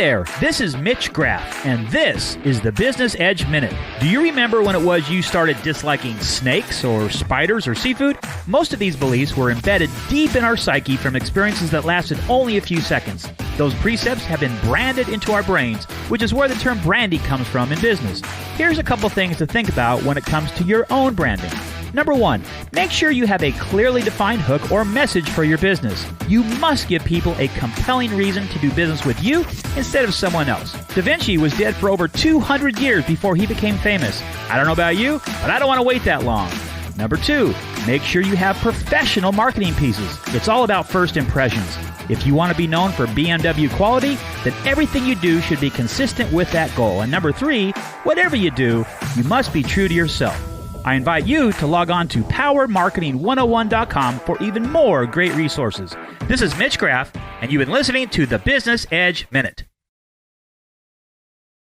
there, this is Mitch Graff, and this is the Business Edge Minute. Do you remember when it was you started disliking snakes or spiders or seafood? Most of these beliefs were embedded deep in our psyche from experiences that lasted only a few seconds. Those precepts have been branded into our brains, which is where the term brandy comes from in business. Here's a couple things to think about when it comes to your own branding. Number 1, make sure you have a clearly defined hook or message for your business. You must give people a compelling reason to do business with you instead of someone else. Da Vinci was dead for over 200 years before he became famous. I don't know about you, but I don't want to wait that long. Number 2, make sure you have professional marketing pieces. It's all about first impressions. If you want to be known for BMW quality, then everything you do should be consistent with that goal. And number 3, whatever you do, you must be true to yourself. I invite you to log on to PowerMarketing101.com for even more great resources. This is Mitch Graff, and you've been listening to the Business Edge Minute.